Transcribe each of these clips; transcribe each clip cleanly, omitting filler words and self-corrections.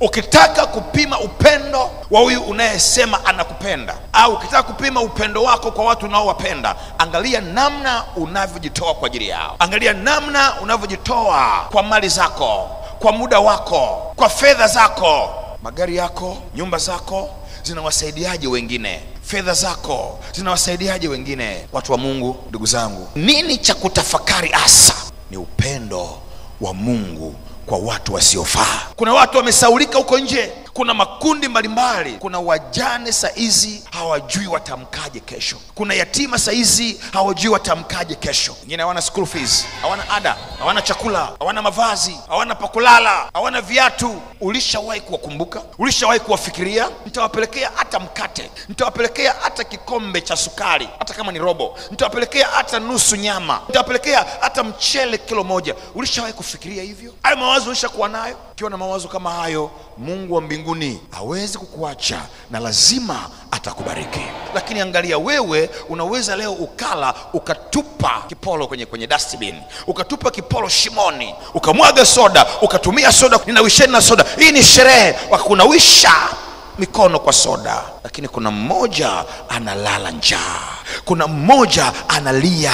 Ukitaka kupima upendo wa huyu unayesema anakupenda, au ukitaka kupima upendo wako kwa watu unaowapenda, angalia namna unavyojitoa kwa ajili yao. Angalia namna unavyojitoa kwa mali zako, kwa muda wako, kwa fedha zako. Magari yako, nyumba zako zinawasaidiaje wengine? Fedha zako zinawasaidiaje wengine? Watu wa Mungu, ndugu zangu, nini cha kutafakari hasa ni upendo wa Mungu kwa watu wasiofaa. Kuna watu wamesaulika huko nje, kuna makundi mbalimbali. Kuna wajane saizi hawajui watamkaje kesho, kuna yatima saizi hawajui watamkaje kesho. Wengine hawana school fees, hawana ada, hawana chakula, hawana mavazi, hawana pakulala, hawana viatu. Ulishawahi kuwakumbuka? Ulishawahi kuwafikiria? Nitawapelekea hata mkate, nitawapelekea hata kikombe cha sukari, hata kama ni robo, nitawapelekea hata nusu nyama, nitawapelekea hata mchele kilo moja. Ulishawahi kufikiria hivyo? Hayo mawazo ulishakuwa nayo? Ukiwa na mawazo kama hayo, Mungu wa mbinguni hawezi kukuacha na lazima atakubariki. Lakini angalia, wewe unaweza leo ukala ukatupa kipolo kwenye dustbin, ukatupa kipolo shimoni, ukamwaga soda, ukatumia soda, ninawisheni na soda. Hii ni sherehe, wakakunawisha mikono kwa soda. Lakini kuna mmoja analala njaa, kuna mmoja analia.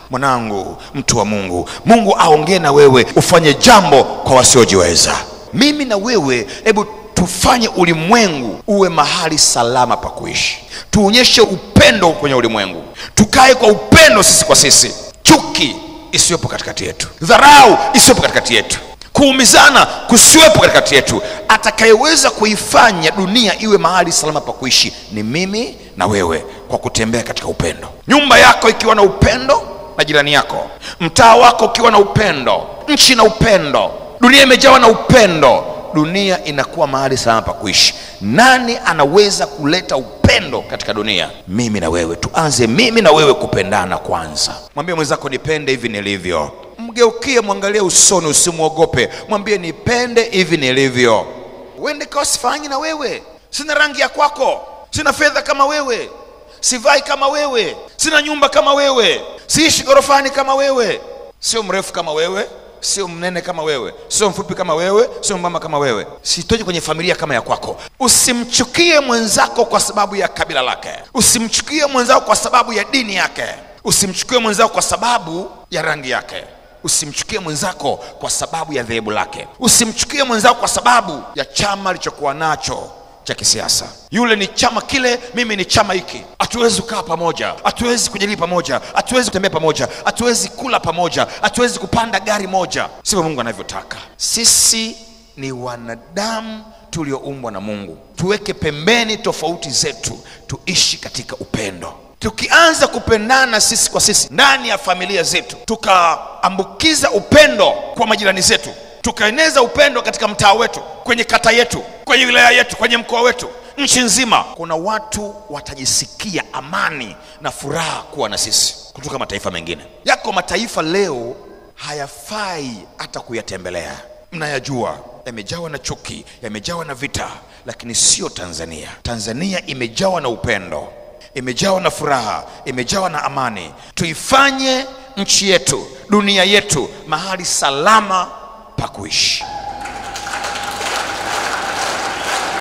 Mwanangu, mtu wa Mungu, Mungu aongee na wewe ufanye jambo kwa wasiojiweza. Mimi na wewe, hebu tufanye ulimwengu uwe mahali salama pa kuishi. Tuonyeshe upendo kwenye ulimwengu, tukae kwa upendo sisi kwa sisi. Chuki isiwepo katikati yetu, dharau isiwepo katikati yetu, kuumizana kusiwepo katikati yetu. Atakayeweza kuifanya dunia iwe mahali salama pa kuishi ni mimi na wewe, kwa kutembea katika upendo. Nyumba yako ikiwa na upendo na jirani yako, mtaa wako ukiwa na upendo, nchi na upendo, dunia imejawa na upendo, dunia inakuwa mahali salama pa kuishi. Nani anaweza kuleta upendo katika dunia? Mimi na wewe. Tuanze mimi na wewe kupendana kwanza. Mwambie mwenzako, nipende hivi nilivyo. Mgeukie, mwangalie usoni, usimuogope, mwambie nipende hivi nilivyo. Uende kwa sifanyi na wewe, sina rangi ya kwako, sina fedha kama wewe, sivai kama wewe, sina nyumba kama wewe, siishi gorofani kama wewe, sio mrefu kama wewe, sio mnene kama wewe, sio mfupi kama wewe, sio mama kama wewe, sitoji kwenye familia kama ya kwako. Usimchukie mwenzako kwa sababu ya kabila lake, usimchukie mwenzako kwa sababu ya dini yake, usimchukie mwenzako kwa sababu ya rangi yake, usimchukie mwenzako kwa sababu ya dhehebu lake, usimchukie mwenzako kwa sababu ya chama alichokuwa nacho cha kisiasa. Yule ni chama kile, mimi ni chama hiki. Hatuwezi kukaa pamoja, hatuwezi kujadili pamoja, hatuwezi kutembea pamoja, hatuwezi kula pamoja, hatuwezi kupanda gari moja. Sivyo Mungu anavyotaka. Sisi ni wanadamu tulioumbwa na Mungu. Tuweke pembeni tofauti zetu, tuishi katika upendo. Tukianza kupendana sisi kwa sisi ndani ya familia zetu, tukaambukiza upendo kwa majirani zetu, tukaeneza upendo katika mtaa wetu, kwenye kata yetu, kwenye wilaya yetu, kwenye mkoa wetu, nchi nzima, kuna watu watajisikia amani na furaha kuwa na sisi kutoka mataifa mengine. Yako mataifa leo hayafai hata kuyatembelea. Mnayajua, yamejawa na chuki, yamejawa na vita, lakini sio Tanzania. Tanzania imejawa na upendo, imejawa na furaha, imejawa na amani. Tuifanye nchi yetu, dunia yetu mahali salama pa kuishi.